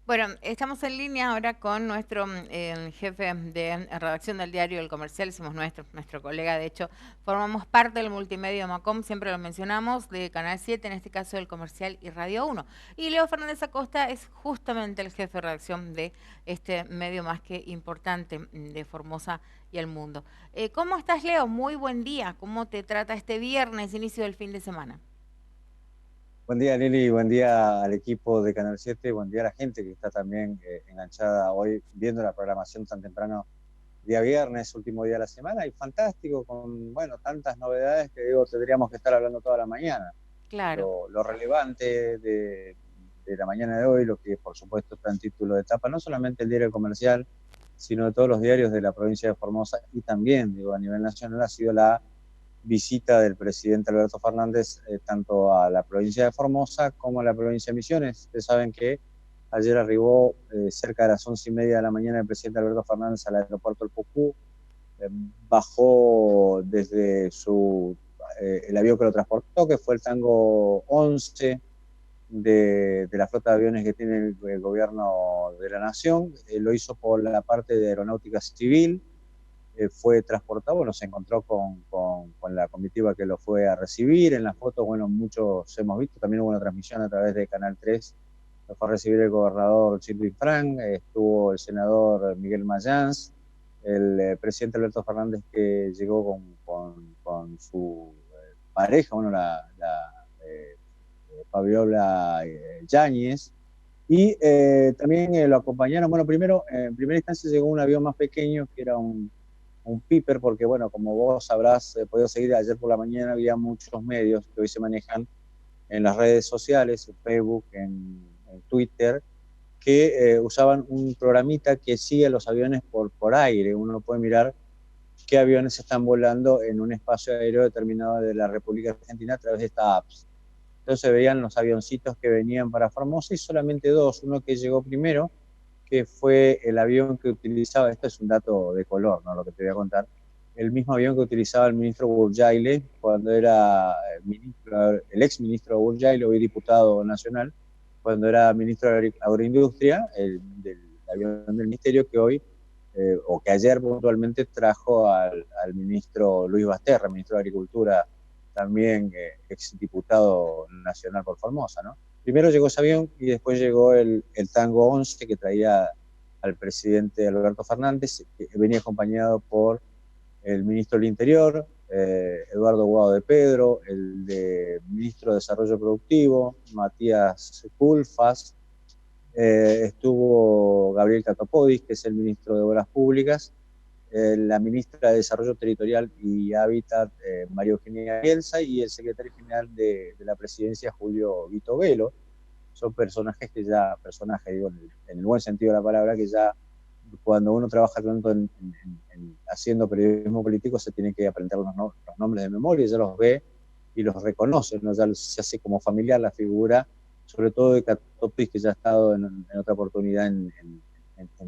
Bueno, estamos en línea ahora con nuestro jefe de redacción del diario El Comercial, somos nuestro colega, de hecho, formamos parte del multimedia Macom, siempre lo mencionamos, de Canal 7, en este caso El Comercial y Radio 1. Y Leo Fernández Acosta es justamente el jefe de redacción de este medio más que importante de Formosa y el mundo. ¿Cómo estás, Leo? Muy buen día. ¿Cómo te trata este viernes, inicio del fin de semana? Buen día, Lili, buen día al equipo de Canal 7, buen día a la gente que está también enganchada hoy viendo la programación tan temprano, día viernes, último día de la semana, y fantástico, con, bueno, tantas novedades que digo, tendríamos que estar hablando toda la mañana. Claro. Lo relevante de la mañana de hoy, lo que por supuesto está en título de etapa, no solamente el diario comercial, sino de todos los diarios de la provincia de Formosa y también, digo, a nivel nacional, ha sido la visita del presidente Alberto Fernández tanto a la provincia de Formosa como a la provincia de Misiones. Ustedes saben que ayer arribó cerca de las 11:30 de la mañana el presidente Alberto Fernández al aeropuerto del Pucú, bajó desde el avión que lo transportó, que fue el Tango 11 de la flota de aviones que tiene el gobierno de la nación. Lo hizo por la parte de aeronáutica civil, fue transportado, bueno, se encontró con la comitiva que lo fue a recibir. En las fotos, bueno, muchos hemos visto, también hubo una transmisión a través de Canal 3, lo fue a recibir el gobernador Chilton Frank, estuvo el senador Miguel Mayans, el presidente Alberto Fernández, que llegó con su pareja, bueno, Fabiola Yáñez, y también lo acompañaron, bueno, primero, en primera instancia llegó un avión más pequeño, que era un Piper, porque bueno, como vos habrás podido seguir ayer por la mañana, había muchos medios que hoy se manejan en las redes sociales, en Facebook, en Twitter, que usaban un programita que sigue los aviones por aire. Uno puede mirar qué aviones están volando en un espacio aéreo determinado de la República Argentina a través de esta app. Entonces se veían los avioncitos que venían para Formosa y solamente dos, uno que llegó primero, que fue el avión que utilizaba, esto es un dato de color, ¿no? Lo que te voy a contar, el mismo avión que utilizaba el ministro Burjaile cuando era ministro, el ex ministro Burjaile, hoy diputado nacional, cuando era ministro de Agroindustria, del avión del ministerio que hoy, o que ayer puntualmente trajo al ministro Luis Basterra, ministro de Agricultura, también ex diputado nacional por Formosa, ¿no? Primero llegó ese avión y después llegó el Tango 11 que traía al presidente Alberto Fernández, que venía acompañado por el ministro del Interior, Eduardo Guado de Pedro, el de ministro de Desarrollo Productivo, Matías Culfas, estuvo Gabriel Catopodis, que es el ministro de Obras Públicas, la ministra de Desarrollo Territorial y Hábitat, María Eugenia Bielsa, y el secretario general de la presidencia, Julio Vito Velo. Son personajes que ya, personajes, digo, en el buen sentido de la palabra, que ya cuando uno trabaja tanto haciendo periodismo político se tiene que aprender los nombres de memoria, ya los ve y los reconoce, ¿no? Ya se hace como familiar la figura, sobre todo de Catopis, que ya ha estado en otra oportunidad en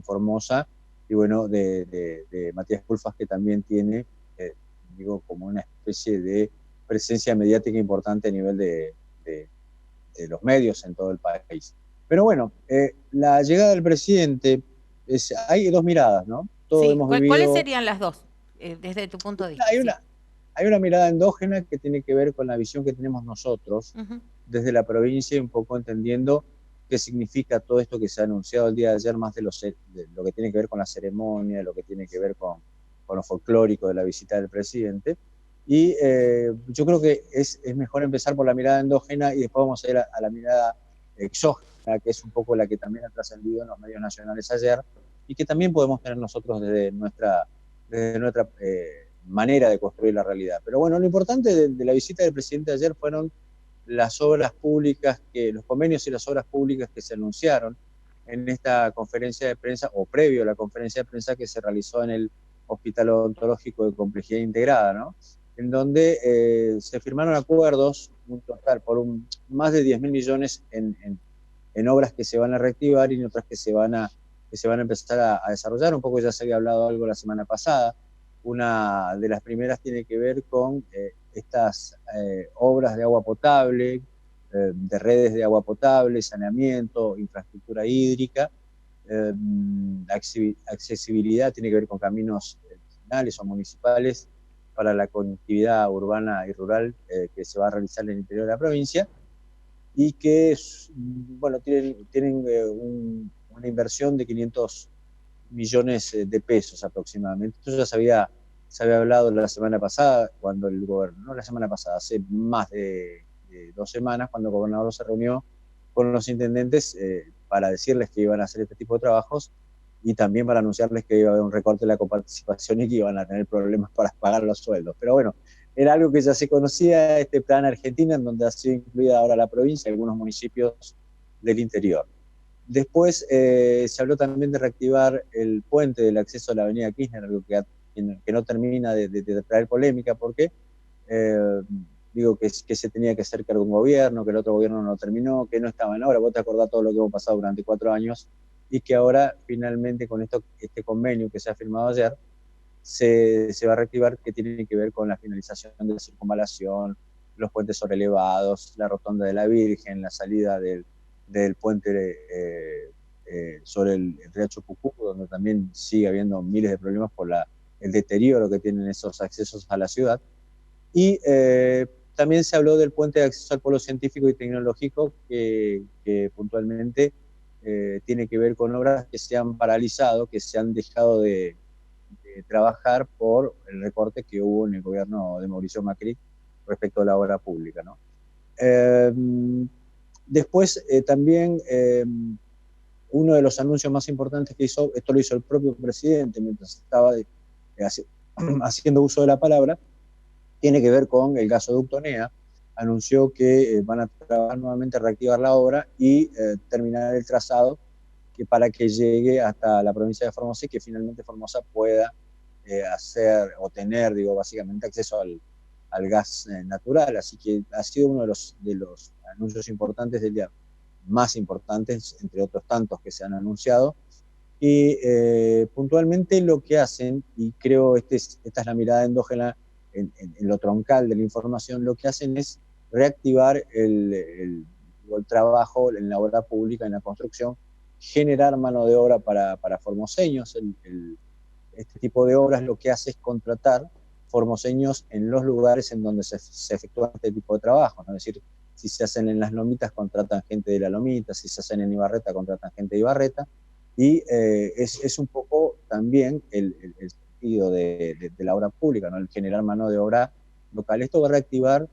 Formosa, y bueno, de Matías Culfas, que también tiene, eh, digo, como una especie de presencia mediática importante a nivel de los medios en todo el país. Pero bueno, la llegada del presidente, hay dos miradas, ¿no? Todos Sí, hemos ¿cuáles vivido, serían las dos, desde tu punto de vista? hay Sí. una, hay una mirada endógena que tiene que ver con la visión que tenemos nosotros Ujú. desde la provincia, y un poco entendiendo qué significa todo esto que se ha anunciado el día de ayer, más de lo que tiene que ver con la ceremonia, lo que tiene que ver con lo folclórico de la visita del presidente. Y yo creo que es mejor empezar por la mirada endógena y después vamos a ir a la mirada exógena, que es un poco la que también ha trascendido en los medios nacionales ayer y que también podemos tener nosotros desde nuestra manera de construir la realidad. Pero bueno, lo importante de la visita del presidente ayer fueron las obras públicas, los convenios y las obras públicas que se anunciaron en esta conferencia de prensa, o previo a la conferencia de prensa que se realizó en el Hospital Odontológico de Complejidad Integrada, ¿no? En donde se firmaron acuerdos, un total por más de 10.000 millones en obras que se van a reactivar y en otras que se van a empezar a desarrollar. Un poco ya se había hablado algo la semana pasada. Una de las primeras tiene que ver con estas obras de agua potable de redes de agua potable, saneamiento, infraestructura hídrica, accesibilidad, tiene que ver con caminos nacionales o municipales para la conectividad urbana y rural que se va a realizar en el interior de la provincia, y que bueno, tienen una inversión de 500 millones de pesos aproximadamente. Esto ya se había hablado la semana pasada, cuando el gobernador, no la semana pasada, hace más de 2 semanas, cuando el gobernador se reunió con los intendentes para decirles que iban a hacer este tipo de trabajos, y también para anunciarles que iba a haber un recorte de la coparticipación y que iban a tener problemas para pagar los sueldos. Pero bueno, era algo que ya se conocía, este plan Argentina, en donde ha sido incluida ahora la provincia y algunos municipios del interior. Después se habló también de reactivar el puente del acceso a la avenida Kirchner, algo que no termina de traer polémica, porque digo que se tenía que hacer cargo un gobierno, que el otro gobierno no lo terminó, que no estaba en obra. Vos te acordás todo lo que hemos pasado durante 4 años, y que ahora finalmente con este convenio que se ha firmado ayer, se va a reactivar, que tiene que ver con la finalización de la circunvalación, los puentes sobrelevados, la rotonda de la Virgen, la salida del puente sobre el Riacho Pucú, donde también sigue habiendo miles de problemas por el deterioro que tienen esos accesos a la ciudad. Y también se habló del puente de acceso al polo científico y tecnológico, que puntualmente tiene que ver con obras que se han paralizado, que se han dejado de trabajar por el recorte que hubo en el gobierno de Mauricio Macri respecto a la obra pública, ¿no? Después también uno de los anuncios más importantes que hizo, esto lo hizo el propio presidente mientras estaba haciendo uso de la palabra, tiene que ver con el gasoducto NEA. Anunció que van a trabajar nuevamente a reactivar la obra y terminar el trazado para que llegue hasta la provincia de Formosa, y que finalmente Formosa pueda hacer o tener, digo, básicamente acceso al gas natural. Así que ha sido uno de los anuncios importantes del día, más importantes, entre otros tantos que se han anunciado. Y puntualmente lo que hacen, y creo esta es la mirada endógena en lo troncal de la información, lo que hacen es reactivar el trabajo en la obra pública, en la construcción, generar mano de obra para formoseños. Este tipo de obras lo que hace es contratar formoseños en los lugares en donde se efectúa este tipo de trabajo, ¿no? Es decir, si se hacen en las Lomitas, contratan gente de la Lomita; si se hacen en Ibarreta, contratan gente de Ibarreta. Y es un poco también el sentido de la obra pública, ¿no? El generar mano de obra local. Esto va a reactivar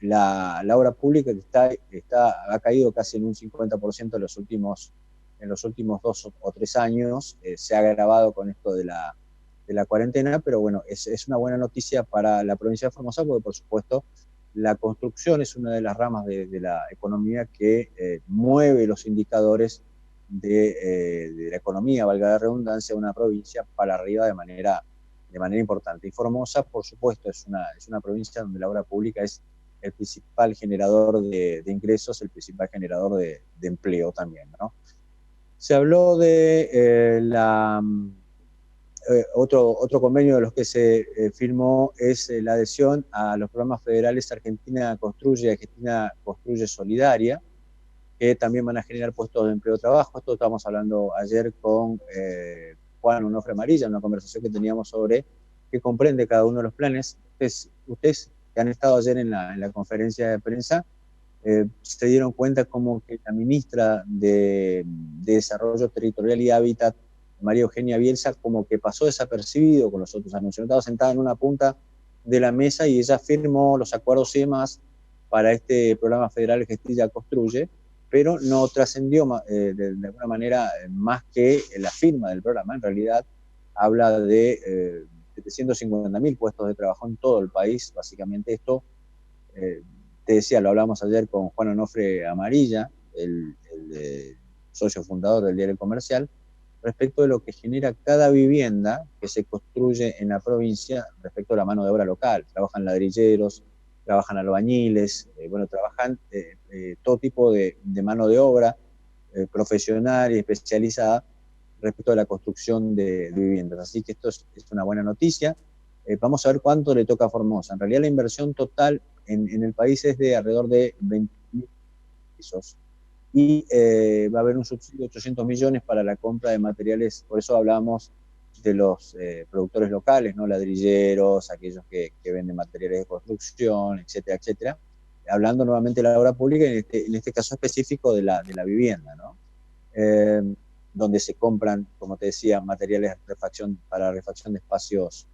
la obra pública, que ha caído casi en un 50% en los últimos 2 o 3 años. Se ha agravado con esto de la cuarentena, pero bueno, es una buena noticia para la provincia de Formosa, porque por supuesto la construcción es una de las ramas de la economía que mueve los indicadores de la economía, valga la redundancia, de una provincia para arriba de manera importante. Y Formosa, por supuesto, es una provincia donde la obra pública es el principal generador de ingresos, el principal generador de empleo también, ¿no? Se habló de otro convenio de los que se firmó, es la adhesión a los programas federales Argentina Construye y Argentina Construye Solidaria, que también van a generar puestos de empleo de trabajo. Esto estábamos hablando ayer con Juan Onofre Amarilla, en una conversación que teníamos sobre qué comprende cada uno de los planes. Ustedes que han estado ayer en la conferencia de prensa, se dieron cuenta como que la ministra de Desarrollo Territorial y Hábitat, María Eugenia Bielsa, como que pasó desapercibido con los otros anuncios. Estaba sentada en una punta de la mesa y ella firmó los acuerdos y demás para este programa federal Gestilla Construye, pero no trascendió de alguna manera más que la firma del programa. En realidad habla de 750.000 puestos de trabajo en todo el país. Básicamente esto, te decía, lo hablamos ayer con Juan Onofre Amarilla, el socio fundador del Diario Comercial, respecto de lo que genera cada vivienda que se construye en la provincia respecto a la mano de obra local. Trabajan ladrilleros, trabajan albañiles, trabajan todo tipo de mano de obra profesional y especializada respecto a la construcción de viviendas. Así que esto es una buena noticia. Vamos a ver cuánto le toca a Formosa. En realidad la inversión total en el país es de alrededor de 20.000 pesos. Y va a haber un subsidio de 800 millones para la compra de materiales, por eso hablamos de los productores locales, ¿no? Ladrilleros, aquellos que venden materiales de construcción, etcétera, etcétera. Hablando nuevamente de la obra pública, en este caso específico de la vivienda, ¿no? Donde se compran, como te decía, materiales de refacción, para refacción de espacios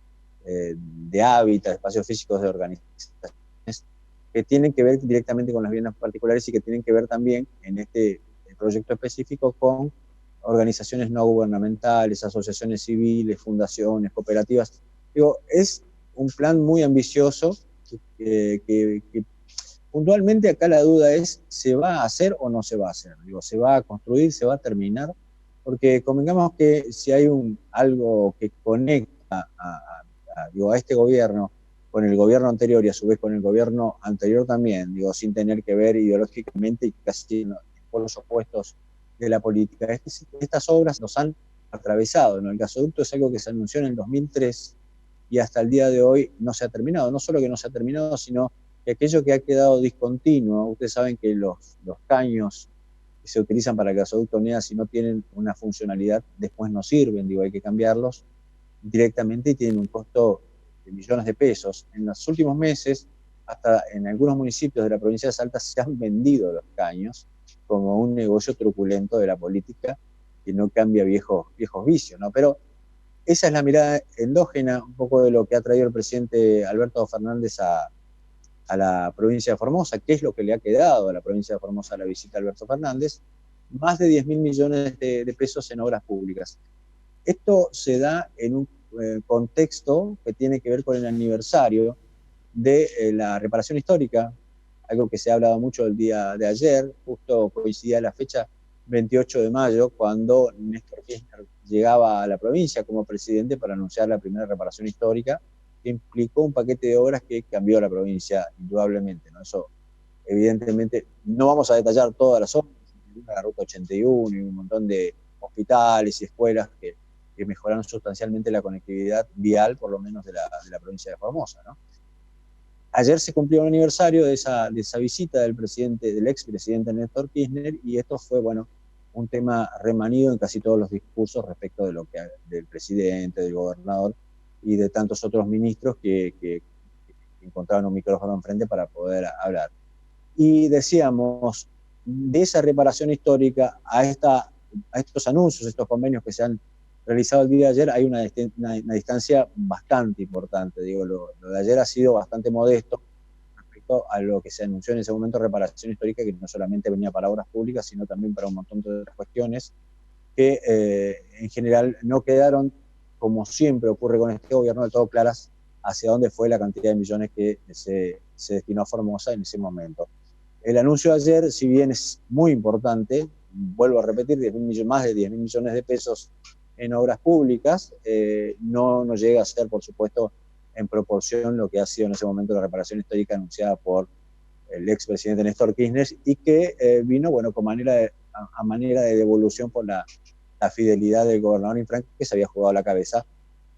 de hábitat, espacios físicos de organizaciones, que tienen que ver directamente con las viviendas particulares y que tienen que ver también en este proyecto específico con organizaciones no gubernamentales, asociaciones civiles, fundaciones, cooperativas. Digo, es un plan muy ambicioso que puntualmente acá la duda es, ¿se va a hacer o no se va a hacer? Digo, ¿se va a construir, se va a terminar? Porque convengamos que si hay algo que conecta a este gobierno con el gobierno anterior y a su vez con el gobierno anterior también, digo, sin tener que ver ideológicamente y casi en polos opuestos de la política, es que estas obras nos han atravesado, ¿no? El gasoducto es algo que se anunció en el 2003 y hasta el día de hoy no se ha terminado. No solo que no se ha terminado, sino que aquello que ha quedado discontinuo, ustedes saben que los caños que se utilizan para el gasoducto NEA, si no tienen una funcionalidad, después no sirven, digo, hay que cambiarlos directamente y tienen un costo de millones de pesos. En los últimos meses, hasta en algunos municipios de la provincia de Salta se han vendido los caños como un negocio truculento de la política que no cambia viejos vicios, ¿no? Pero esa es la mirada endógena, un poco de lo que ha traído el presidente Alberto Fernández a la provincia de Formosa, qué es lo que le ha quedado a la provincia de Formosa a la visita de Alberto Fernández, más de 10.000 millones de pesos en obras públicas. Esto se da en un contexto que tiene que ver con el aniversario de la reparación histórica, algo que se ha hablado mucho el día de ayer, justo coincidía la fecha 28 de mayo, cuando Néstor Kirchner llegaba a la provincia como presidente para anunciar la primera reparación histórica, que implicó un paquete de obras que cambió la provincia indudablemente, ¿no? Eso, evidentemente, no vamos a detallar todas las obras, la Ruta 81 y un montón de hospitales y escuelas que mejoraron sustancialmente la conectividad vial, por lo menos de la provincia de Formosa, ¿no? Ayer se cumplió el aniversario de esa visita del expresidente Néstor Kirchner, y esto fue, bueno, un tema remanido en casi todos los discursos respecto de del presidente, del gobernador y de tantos otros ministros que encontraban un micrófono enfrente para poder hablar. Y decíamos, de esa reparación histórica a estos anuncios, estos convenios que se han realizado el día de ayer, hay una distancia bastante importante. Digo, lo de ayer ha sido bastante modesto respecto a lo que se anunció en ese momento, reparación histórica, que no solamente venía para obras públicas, sino también para un montón de otras cuestiones que en general no quedaron, como siempre ocurre con este gobierno, de todo claras hacia dónde fue la cantidad de millones que se destinó a Formosa en ese momento. El anuncio de ayer, si bien es muy importante, vuelvo a repetir, más de 10.000 millones de pesos en obras públicas, no llega a ser, por supuesto, en proporción lo que ha sido en ese momento la reparación histórica anunciada por el expresidente Néstor Kirchner y que vino, bueno, a manera de devolución por la fidelidad del gobernador Infran, que se había jugado la cabeza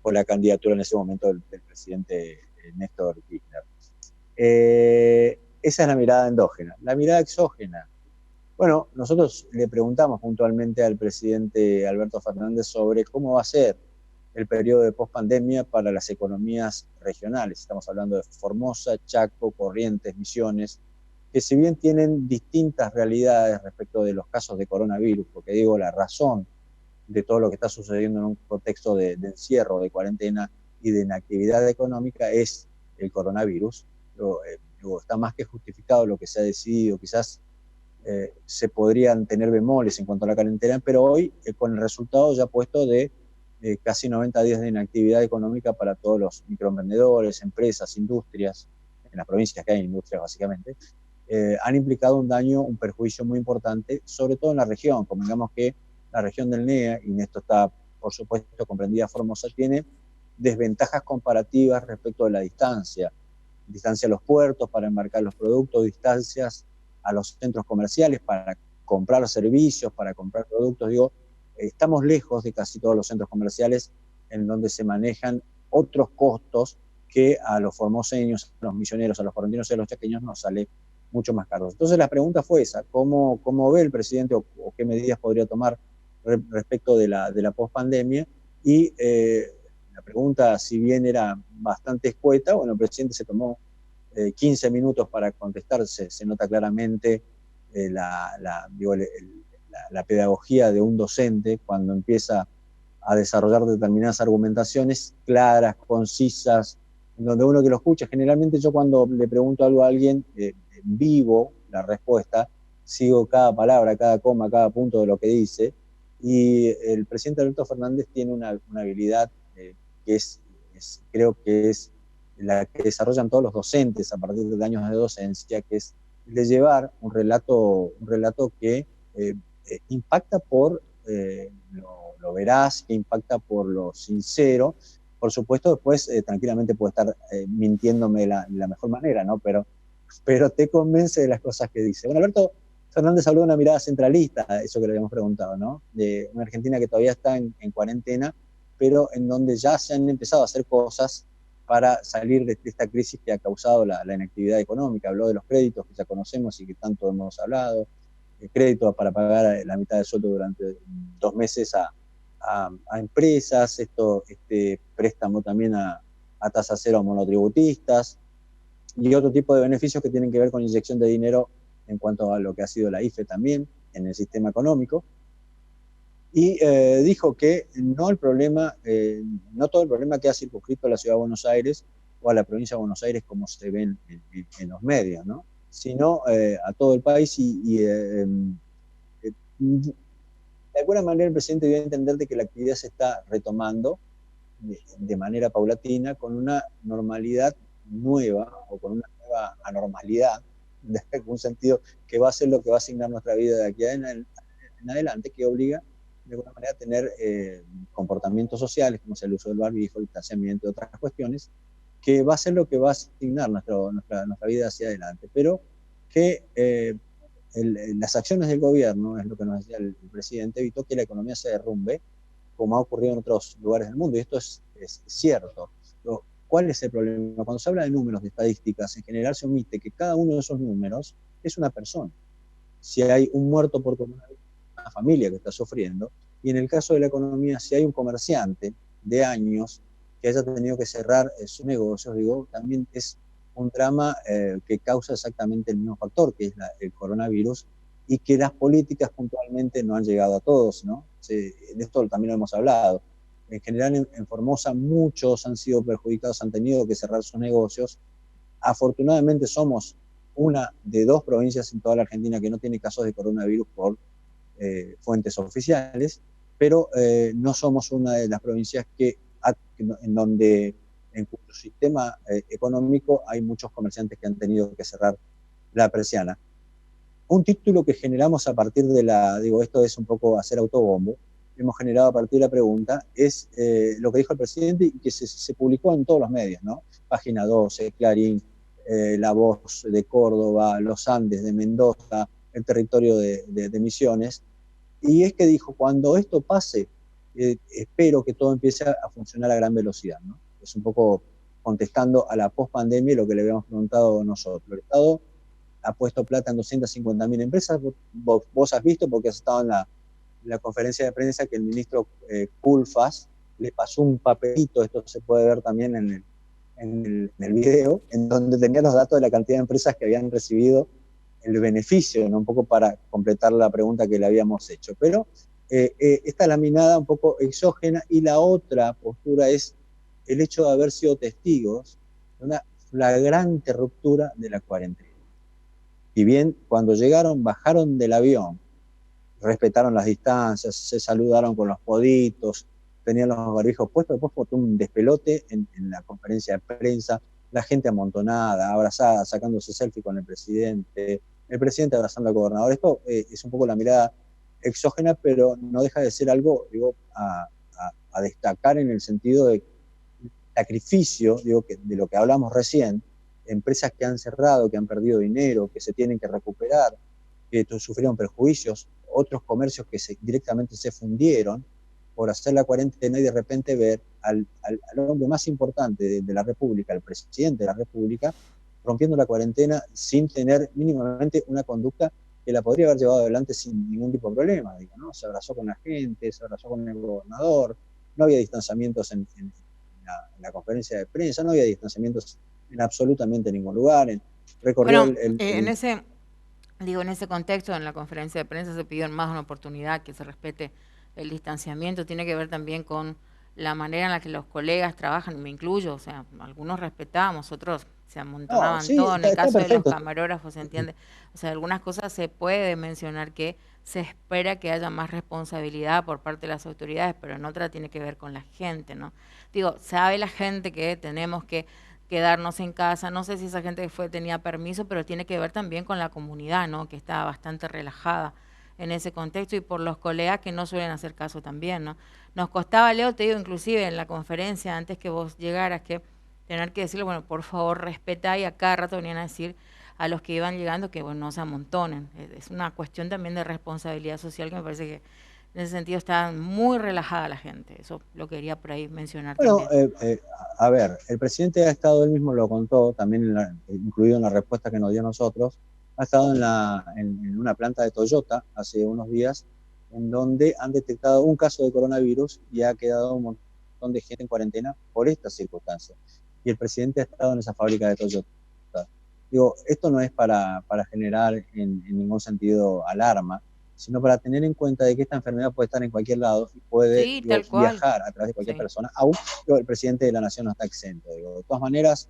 por la candidatura en ese momento del presidente Néstor Kirchner. Esa es la mirada endógena. La mirada exógena. Bueno, nosotros le preguntamos puntualmente al presidente Alberto Fernández sobre cómo va a ser el periodo de pospandemia para las economías regionales. Estamos hablando de Formosa, Chaco, Corrientes, Misiones, que si bien tienen distintas realidades respecto de los casos de coronavirus, porque digo, la razón de todo lo que está sucediendo en un contexto de encierro, de cuarentena y de inactividad económica es el coronavirus. Está más que justificado lo que se ha decidido, quizás se podrían tener bemoles en cuanto a la cuarentena, pero hoy con el resultado ya puesto de casi 90 días de inactividad económica para todos los microemprendedores, empresas, industrias, en las provincias que hay industrias básicamente, han implicado un daño, un perjuicio muy importante, sobre todo en la región. Convengamos que la región del NEA, y en esto está por supuesto comprendida Formosa, tiene desventajas comparativas respecto de la distancia a los puertos para embarcar los productos, distancias a los centros comerciales para comprar servicios, para comprar productos. Digo, estamos lejos de casi todos los centros comerciales en donde se manejan otros costos que a los formoseños, a los misioneros, a los correntinos y a los chaqueños nos sale mucho más caro. Entonces la pregunta fue esa, ¿cómo ve el presidente o qué medidas podría tomar respecto de la pospandemia? Y la pregunta, si bien era bastante escueta, bueno, el presidente se tomó 15 minutos para contestarse, se nota claramente la pedagogía de un docente cuando empieza a desarrollar determinadas argumentaciones claras, concisas, donde uno que lo escucha, generalmente yo cuando le pregunto algo a alguien, vivo la respuesta, sigo cada palabra, cada coma, cada punto de lo que dice, y el presidente Alberto Fernández tiene una habilidad que creo que es la que desarrollan todos los docentes a partir de años de docencia, que es de llevar un relato que impacta por lo veraz, que impacta por lo sincero. Por supuesto, después tranquilamente puede estar mintiéndome de la mejor manera, ¿no? Pero te convence de las cosas que dice. Bueno, Alberto Fernández habló de una mirada centralista, eso que le habíamos preguntado, ¿no? De una Argentina que todavía está en cuarentena, pero en donde ya se han empezado a hacer cosas para salir de esta crisis que ha causado la inactividad económica. Habló de los créditos que ya conocemos y que tanto hemos hablado, créditos para pagar la mitad del sueldo durante 2 meses a empresas, este préstamo también a tasa cero a monotributistas y otro tipo de beneficios que tienen que ver con inyección de dinero en cuanto a lo que ha sido la IFE también en el sistema económico. Y dijo que no todo el problema queda circunscrito a la ciudad de Buenos Aires o a la provincia de Buenos Aires como se ven en los medios, ¿no? Sino a todo el país de alguna manera el presidente debe entender de que la actividad se está retomando de manera paulatina con una normalidad nueva o con una nueva anormalidad, en algún sentido, que va a ser lo que va a asignar nuestra vida de aquí en adelante, que obliga de alguna manera a tener comportamientos sociales, como es el uso del barbijo, el distanciamiento y otras cuestiones, que va a ser lo que va a asignar nuestra vida hacia adelante, pero que las acciones del gobierno, es lo que nos decía el presidente, evitó que la economía se derrumbe, como ha ocurrido en otros lugares del mundo, y esto es cierto. Pero, ¿cuál es el problema? Cuando se habla de números, de estadísticas, en general se omite que cada uno de esos números es una persona. Si hay un muerto por coronavirus, una familia que está sufriendo, y en el caso de la economía, si hay un comerciante de años que haya tenido que cerrar sus negocios, digo, también es un drama que causa exactamente el mismo factor, que es el coronavirus, y que las políticas puntualmente no han llegado a todos, ¿no? De esto también lo hemos hablado. En general en Formosa muchos han sido perjudicados, han tenido que cerrar sus negocios. Afortunadamente somos una de 2 provincias en toda la Argentina que no tiene casos de coronavirus por fuentes oficiales, pero no somos una de las provincias en cuyo sistema económico hay muchos comerciantes que han tenido que cerrar la persiana. Un título que generamos a partir esto es un poco hacer autobombo, hemos generado a partir de la pregunta, es lo que dijo el presidente y que se publicó en todos los medios, ¿no? Página 12, Clarín, La Voz de Córdoba, Los Andes de Mendoza, el territorio de Misiones, y es que dijo, cuando esto pase, espero que todo empiece a funcionar a gran velocidad, ¿no? Es un poco contestando a la pospandemia lo que le habíamos preguntado nosotros. El Estado ha puesto plata en 250.000 empresas, vos has visto porque has estado en la conferencia de prensa que el ministro Culfas le pasó un papelito, esto se puede ver también en el video, en donde tenía los datos de la cantidad de empresas que habían recibido el beneficio, ¿no? Un poco para completar la pregunta que le habíamos hecho. Pero esta laminada un poco exógena, y la otra postura es el hecho de haber sido testigos de una flagrante ruptura de la cuarentena. Y bien, cuando llegaron, bajaron del avión, respetaron las distancias, se saludaron con los coditos, tenían los barbijos puestos, después fue un despelote en la conferencia de prensa, la gente amontonada, abrazada, sacándose selfie con el presidente abrazando al gobernador. Esto es un poco la mirada exógena, pero no deja de ser algo, digo, a destacar en el sentido de sacrificio, digo, de lo que hablamos recién, empresas que han cerrado, que han perdido dinero, que se tienen que recuperar, que sufrieron perjuicios, otros comercios que directamente se fundieron por hacer la cuarentena y de repente ver al hombre más importante de la República, al presidente de la República, rompiendo la cuarentena sin tener mínimamente una conducta que la podría haber llevado adelante sin ningún tipo de problema, digo, ¿no? Se abrazó con la gente, se abrazó con el gobernador, no había distanciamientos en la conferencia de prensa, no había distanciamientos en absolutamente ningún lugar, recorrió Bueno, en ese, digo, en ese contexto, en la conferencia de prensa se pidió en más una oportunidad que se respete el distanciamiento. Tiene que ver también con la manera en la que los colegas trabajan, y me incluyo, o sea, algunos respetábamos, otros se No, amontonaban sí, todo. En el está caso de los perfecto. camarógrafos, se entiende. O sea, algunas cosas se puede mencionar que se espera que haya más responsabilidad por parte de las autoridades, pero en otra tiene que ver con la gente, ¿no? Digo, sabe la gente que tenemos que quedarnos en casa. No sé si esa gente tenía permiso, pero tiene que ver también con la comunidad, ¿no? Que está bastante relajada en ese contexto, y por los colegas que no suelen hacer caso también, ¿no? Nos costaba, Leo, te digo, inclusive en la conferencia, antes que vos llegaras, que tener que decirle, bueno, por favor, respetá, y a cada rato venían a decir a los que iban llegando que, bueno, no se amontonen. Es una cuestión también de responsabilidad social que me parece que en ese sentido está muy relajada la gente. Eso lo quería por ahí mencionar Bueno, también. a ver, el presidente ha estado, él mismo lo contó, también incluido en la respuesta que nos dio a nosotros, ha estado en una planta de Toyota hace unos días, en donde han detectado un caso de coronavirus y ha quedado un montón de gente en cuarentena por estas circunstancias. Y el presidente ha estado en esa fábrica de Toyota. Digo, esto no es para generar en ningún sentido alarma, sino para tener en cuenta de que esta enfermedad puede estar en cualquier lado y puede, Sí, digo, tal cual. viajar a través de cualquier Sí. persona. Aún digo, el presidente de la nación no está exento. Digo. De todas maneras,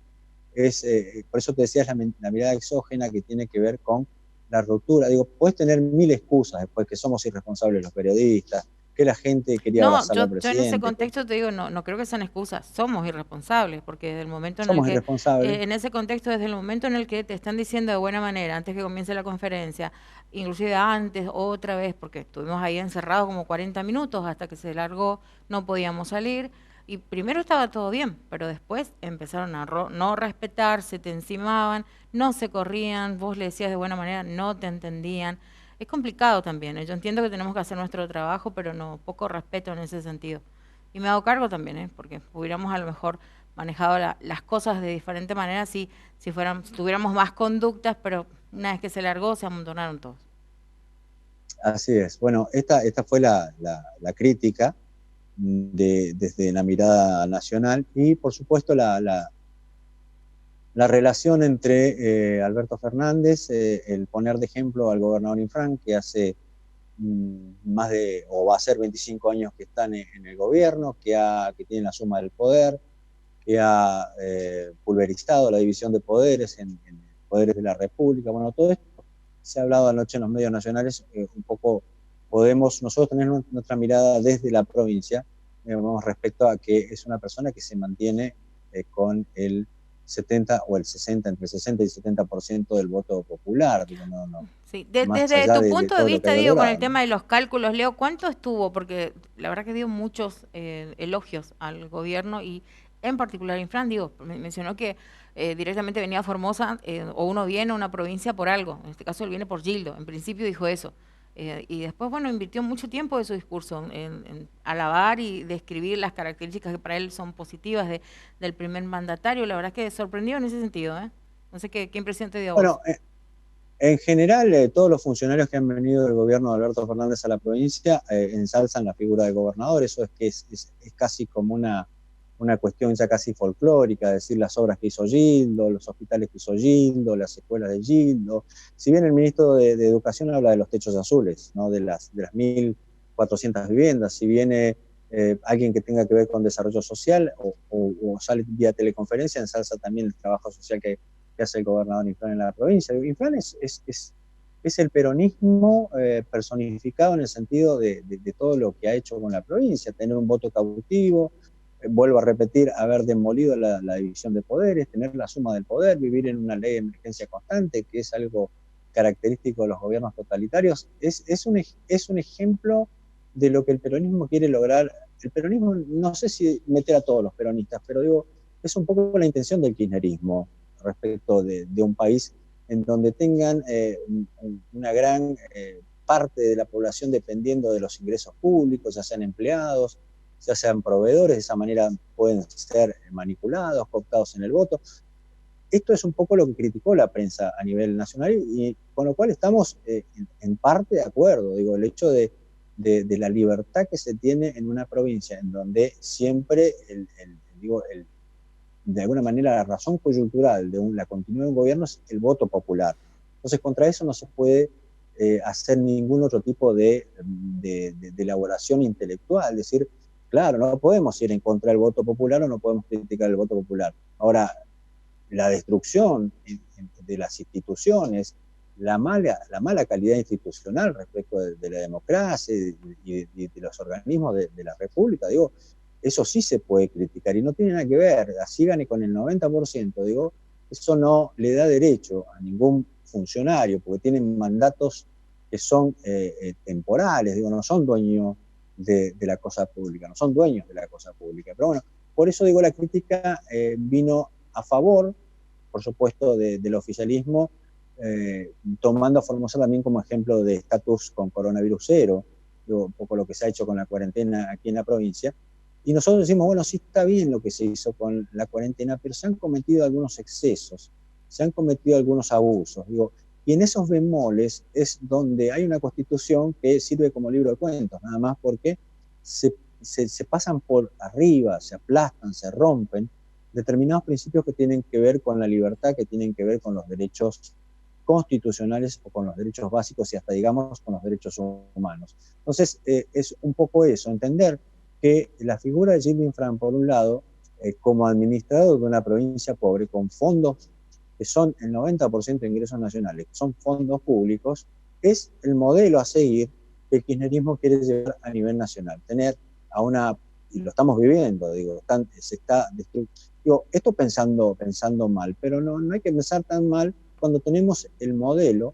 por eso te decía, es la mirada exógena que tiene que ver con la ruptura. Digo, puedes tener mil excusas después, que somos irresponsables los periodistas, que la gente quería No, abrazar al yo en ese presidente. contexto te digo, no creo que sean excusas, somos irresponsables, porque desde el momento en el Somos que, irresponsables. en ese contexto, desde el momento en el que te están diciendo de buena manera, antes que comience la conferencia, inclusive antes, otra vez, porque estuvimos ahí encerrados como 40 minutos hasta que se largó, no podíamos salir, y primero estaba todo bien, pero después empezaron a no respetarse, te encimaban, no se corrían, vos le decías de buena manera, no te entendían. Es complicado también, ¿eh? Yo entiendo que tenemos que hacer nuestro trabajo, pero no, poco respeto en ese sentido. Y me hago cargo también, ¿eh? Porque hubiéramos a lo mejor manejado las cosas de diferente manera si tuviéramos más conductas, pero una vez que se largó, se amontonaron todos. Así es. Bueno, esta fue la crítica desde la mirada nacional y, por supuesto, la relación entre Alberto Fernández, el poner de ejemplo al gobernador Infran, que hace o va a ser 25 años que están en el gobierno, que tiene la suma del poder, que ha pulverizado la división de poderes en poderes de la República. Bueno, todo esto se ha hablado anoche en los medios nacionales, un poco podemos nosotros tener nuestra mirada desde la provincia, respecto a que es una persona que se mantiene con el 70 o el 60, entre el 60 y el 70% del voto popular, digo, no, Sí, más desde allá tu de punto de todo lo que vista, haya digo, con el logrado, ¿no? tema de los cálculos, Leo, ¿cuánto estuvo? Porque la verdad que dio muchos elogios al gobierno, y en particular Infran, digo, mencionó que directamente venía a Formosa, o uno viene a una provincia por algo, en este caso él viene por Gildo, en principio dijo eso. Y después, bueno, invirtió mucho tiempo de su discurso en alabar y describir las características que para él son positivas del primer mandatario. La verdad es que sorprendió en ese sentido, ¿eh? No sé qué impresión te dio a vos. Bueno, en general, todos los funcionarios que han venido del gobierno de Alberto Fernández a la provincia ensalzan la figura del gobernador. Eso es que es casi como una cuestión ya casi folclórica, decir las obras que hizo Gildo, los hospitales que hizo Gildo, las escuelas de Gildo. Si bien el ministro de Educación habla de los techos azules, ¿no? de las 1.400 viviendas, si viene alguien que tenga que ver con desarrollo social o sale vía teleconferencia, ensalza también el trabajo social que hace el gobernador Infran en la provincia. Infran es el peronismo personificado en el sentido de todo lo que ha hecho con la provincia, tener un voto cautivo, vuelvo a repetir, haber demolido la división de poderes, tener la suma del poder, vivir en una ley de emergencia constante, que es algo característico de los gobiernos totalitarios, es un ejemplo de lo que el peronismo quiere lograr. El peronismo, no sé si meter a todos los peronistas, pero digo, es un poco la intención del kirchnerismo respecto de un país en donde tengan una gran parte de la población dependiendo de los ingresos públicos, ya sean empleados, ya sean proveedores, de esa manera pueden ser manipulados, cooptados en el voto. Esto es un poco lo que criticó la prensa a nivel nacional y con lo cual estamos en parte de acuerdo. Digo, el hecho de la libertad que se tiene en una provincia en donde siempre, de alguna manera, la razón coyuntural de la continuidad de un gobierno es el voto popular. Entonces, contra eso no se puede hacer ningún otro tipo de elaboración intelectual, decir, claro, no podemos ir en contra del voto popular o no podemos criticar el voto popular. Ahora, la destrucción de las instituciones, la mala calidad institucional respecto de la democracia y de los organismos de la República, digo, eso sí se puede criticar y no tiene nada que ver, así gane con el 90%, digo, eso no le da derecho a ningún funcionario, porque tienen mandatos que son temporales, digo, no son dueños de la cosa pública, no son dueños de la cosa pública. Pero bueno, por eso digo, la crítica vino a favor, por supuesto, del oficialismo, tomando a Formosa también como ejemplo de estatus con coronavirus cero, digo, un poco lo que se ha hecho con la cuarentena aquí en la provincia. Y nosotros decimos, bueno, sí está bien lo que se hizo con la cuarentena, pero se han cometido algunos excesos, se han cometido algunos abusos, digo, y en esos bemoles es donde hay una constitución que sirve como libro de cuentos, nada más porque se pasan por arriba, se aplastan, se rompen determinados principios que tienen que ver con la libertad, que tienen que ver con los derechos constitucionales o con los derechos básicos y hasta, digamos, con los derechos humanos. Entonces, es un poco eso, entender que la figura de Gilles Infran, por un lado, como administrador de una provincia pobre, con fondos que son el 90% de ingresos nacionales, que son fondos públicos, es el modelo a seguir que el kirchnerismo quiere llevar a nivel nacional. Tener a una, y lo estamos viviendo, digo, se está destruyendo. Digo, esto pensando mal, pero no hay que pensar tan mal cuando tenemos el modelo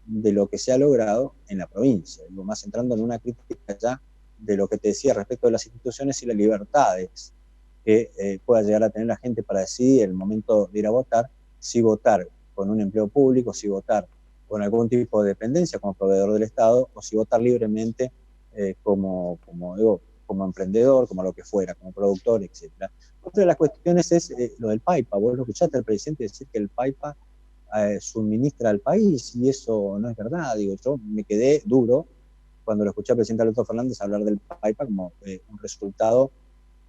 de lo que se ha logrado en la provincia, digo, más entrando en una crítica ya de lo que te decía respecto de las instituciones y las libertades que pueda llegar a tener la gente para decidir en el momento de ir a votar, si votar con un empleo público, si votar con algún tipo de dependencia como proveedor del Estado, o si votar libremente como emprendedor, como lo que fuera, como productor, etc. Otra de las cuestiones es lo del PAIPA. Vos lo escuchaste al presidente decir que el PAIPA suministra al país, y eso no es verdad. Digo, yo me quedé duro cuando lo escuché al presidente Alberto Fernández hablar del PAIPA como un resultado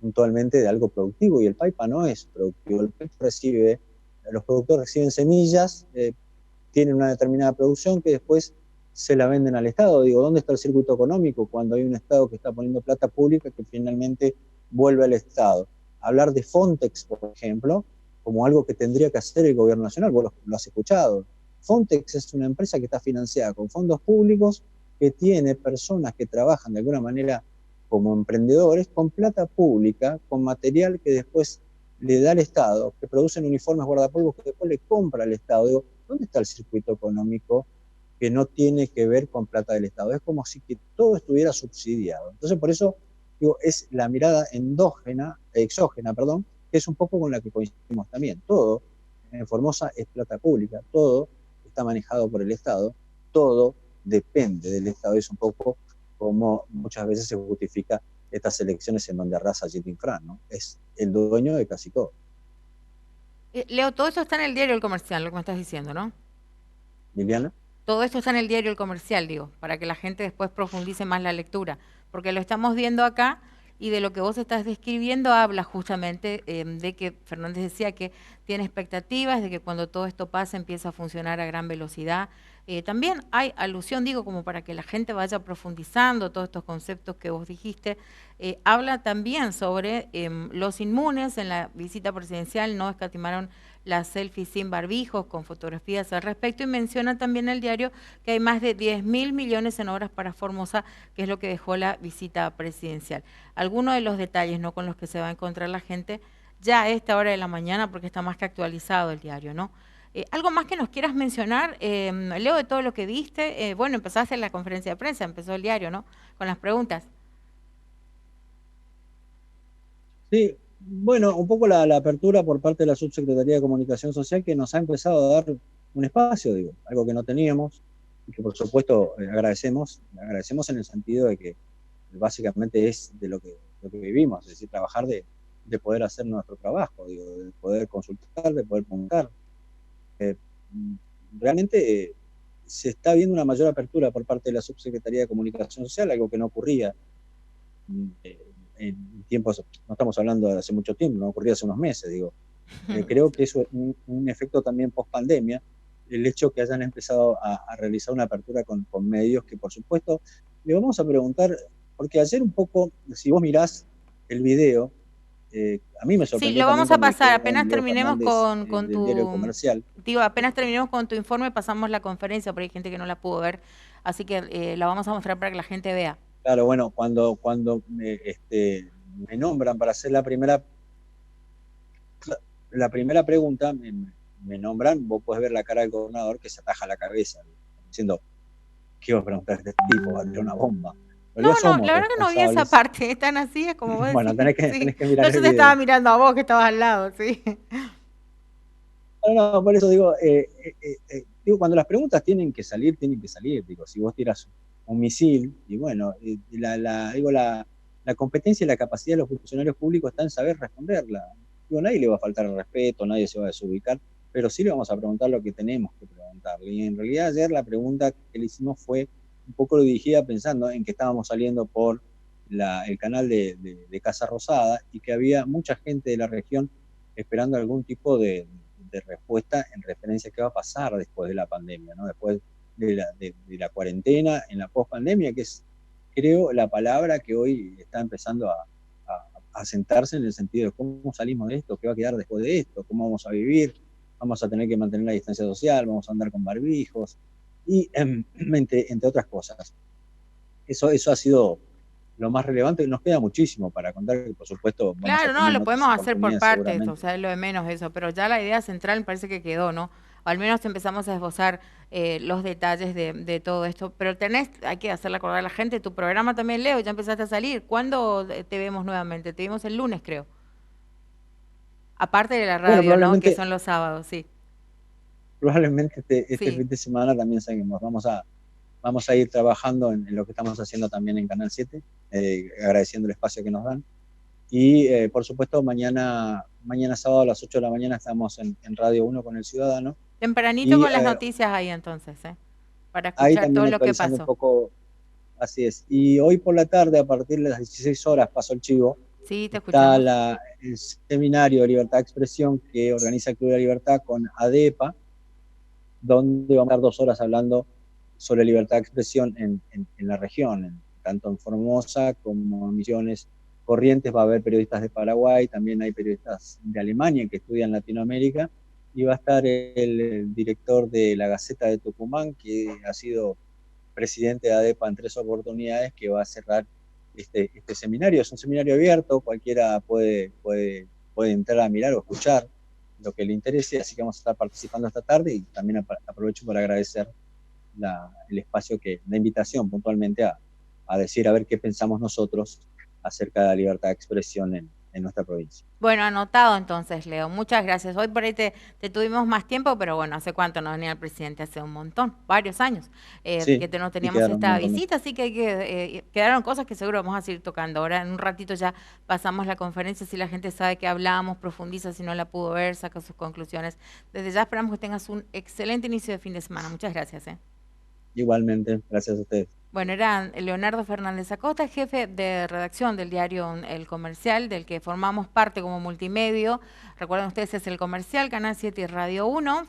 puntualmente de algo productivo, y el PAIPA no es productivo. El PAIPA los productores reciben semillas, tienen una determinada producción que después se la venden al Estado. Digo, ¿dónde está el circuito económico cuando hay un Estado que está poniendo plata pública que finalmente vuelve al Estado? Hablar de Fontex, por ejemplo, como algo que tendría que hacer el gobierno nacional, vos lo has escuchado. Fontex es una empresa que está financiada con fondos públicos, que tiene personas que trabajan de alguna manera como emprendedores con plata pública, con material que después le da al Estado, que producen uniformes guardapolvos que después le compra al Estado. Digo, ¿dónde está el circuito económico que no tiene que ver con plata del Estado? Es como si que todo estuviera subsidiado. Entonces, por eso, digo, es la mirada exógena, que es un poco con la que coincidimos también. Todo en Formosa es plata pública, todo está manejado por el Estado, todo depende del Estado. Es un poco como muchas veces se justifica estas elecciones en donde arrasa Gilles Infran, ¿no? Es el dueño de casi todo. Leo, todo eso está en el diario El Comercial, lo que me estás diciendo, ¿no? Liliana. Todo esto está en el diario El Comercial, digo, para que la gente después profundice más la lectura, porque lo estamos viendo acá y de lo que vos estás describiendo habla justamente de que Fernández decía que tiene expectativas de que cuando todo esto pase empieza a funcionar a gran velocidad. También hay alusión, digo, como para que la gente vaya profundizando todos estos conceptos que vos dijiste. Habla también sobre los inmunes. En la visita presidencial no escatimaron las selfies sin barbijos, con fotografías al respecto, y menciona también el diario que hay más de 10.000 millones en obras para Formosa, que es lo que dejó la visita presidencial. Algunos de los detalles, ¿no?, con los que se va a encontrar la gente ya a esta hora de la mañana, porque está más que actualizado el diario, ¿no? ¿Algo más que nos quieras mencionar, Leo, de todo lo que viste? Bueno, empezaste la conferencia de prensa, empezó el diario, ¿no?, con las preguntas. Sí, bueno, un poco la apertura por parte de la Subsecretaría de Comunicación Social, que nos ha empezado a dar un espacio, digo, algo que no teníamos. y que por supuesto agradecemos en el sentido de que básicamente es de lo que vivimos, es decir, trabajar de poder hacer nuestro trabajo, digo, de poder consultar, de poder preguntar. Realmente se está viendo una mayor apertura por parte de la Subsecretaría de Comunicación Social, algo que no ocurría en tiempos, no estamos hablando de hace mucho tiempo, no ocurría hace unos meses, digo. Creo que eso es un efecto también post pandemia, el hecho que hayan empezado a realizar una apertura con medios que, por supuesto, le vamos a preguntar, porque ayer un poco, si vos mirás el video, a mí me Sí, sorprendió lo también vamos a cuando pasar. dijeron Apenas Leo terminemos Fernández con del diario tu... Comercial. Digo, apenas terminemos con tu informe, pasamos la conferencia, porque hay gente que no la pudo ver. Así que la vamos a mostrar para que la gente vea. Claro, bueno, cuando me nombran para hacer la primera pregunta, me nombran, vos podés ver la cara del gobernador que se ataja la cabeza, diciendo, ¿qué vas a preguntar a este tipo? Va a tirar una bomba. En No, realidad no, somos la verdad que no vi esa responsables. parte, es tan así, es como vos Bueno, decís, sí. tenés que No, mirar yo el te estaba video. mirando a vos que estabas al lado, sí. No, por eso digo, cuando las preguntas tienen que salir, digo, si vos tiras un misil, y bueno, la competencia y la capacidad de los funcionarios públicos está en saber responderla. Digo, nadie le va a faltar el respeto, nadie se va a desubicar, pero sí le vamos a preguntar lo que tenemos que preguntarle. Y en realidad ayer la pregunta que le hicimos fue un poco dirigida pensando en que estábamos saliendo por el canal de Casa Rosada y que había mucha gente de la región esperando algún tipo de respuesta en referencia a qué va a pasar después de la pandemia, ¿no? Después de la cuarentena, en la post-pandemia, que es, creo, la palabra que hoy está empezando a sentarse en el sentido de cómo salimos de esto, qué va a quedar después de esto, cómo vamos a vivir, vamos a tener que mantener la distancia social, vamos a andar con barbijos, y entre otras cosas. Eso ha sido lo más relevante, y nos queda muchísimo para contar, que por supuesto vamos a Claro, no, tener en lo otras podemos hacer por oportunidades partes, o seguramente. sea, es lo de menos eso, pero ya la idea central me parece que quedó, ¿no? O al menos empezamos a esbozar los detalles de todo esto. Pero hay que hacerle acordar a la gente, tu programa también, Leo, ya empezaste a salir. ¿Cuándo te vemos nuevamente? Te vimos el lunes, creo. Aparte de la Bueno, radio, ¿no? Que son los sábados, sí. probablemente este Sí. fin de semana también seguimos. Vamos a ir trabajando en lo que estamos haciendo también en Canal 7, agradeciendo el espacio que nos dan. Y por supuesto, mañana sábado a las 8 de la mañana estamos en Radio 1 con El Ciudadano. Tempranito Y con las noticias ahí entonces, ¿eh? Para ahí escuchar también todo lo que actualizando un pasó. poco, así es. Y hoy por la tarde, a partir de las 16 horas, pasó el chivo, Sí, te está escuchamos. el seminario de libertad de expresión que organiza el Club de la Libertad con ADEPA, donde vamos a estar 2 horas hablando sobre libertad de expresión en la región, tanto en Formosa como en Misiones, Corrientes. Va a haber periodistas de Paraguay, también hay periodistas de Alemania que estudian Latinoamérica, y va a estar el director de la Gaceta de Tucumán, que ha sido presidente de ADEPA en 3 oportunidades, que va a cerrar este seminario. Es un seminario abierto, cualquiera puede entrar a mirar o escuchar lo que le interese, así que vamos a estar participando esta tarde, y también aprovecho para agradecer el espacio, la invitación puntualmente a decir a ver qué pensamos nosotros acerca de la libertad de expresión en nuestra provincia. Bueno, anotado entonces, Leo. Muchas gracias. Hoy por ahí te tuvimos más tiempo, pero bueno, ¿hace cuánto no venía el presidente? Hace un montón, varios años, Sí, que no y teníamos quedaron un esta montón de... visita, así que, quedaron cosas que seguro vamos a seguir tocando. Ahora en un ratito ya pasamos la conferencia, si la gente sabe que hablamos, profundiza, si no la pudo ver, saca sus conclusiones. Desde ya esperamos que tengas un excelente inicio de fin de semana. Muchas gracias. Igualmente, gracias a ustedes. Bueno, era Leonardo Fernández Acosta, jefe de redacción del diario El Comercial, del que formamos parte como multimedio. Recuerden ustedes, es El Comercial, Canal 7 y Radio 1,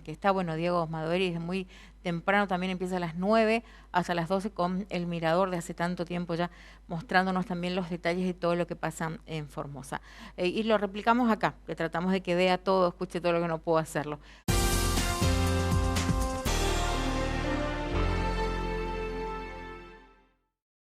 que está, bueno, Diego Osmadori, es muy temprano, también empieza a las 9 hasta las 12 con El Mirador de hace tanto tiempo ya, mostrándonos también los detalles de todo lo que pasa en Formosa. Y lo replicamos acá, que tratamos de que vea todo, escuche todo lo que no puedo hacerlo.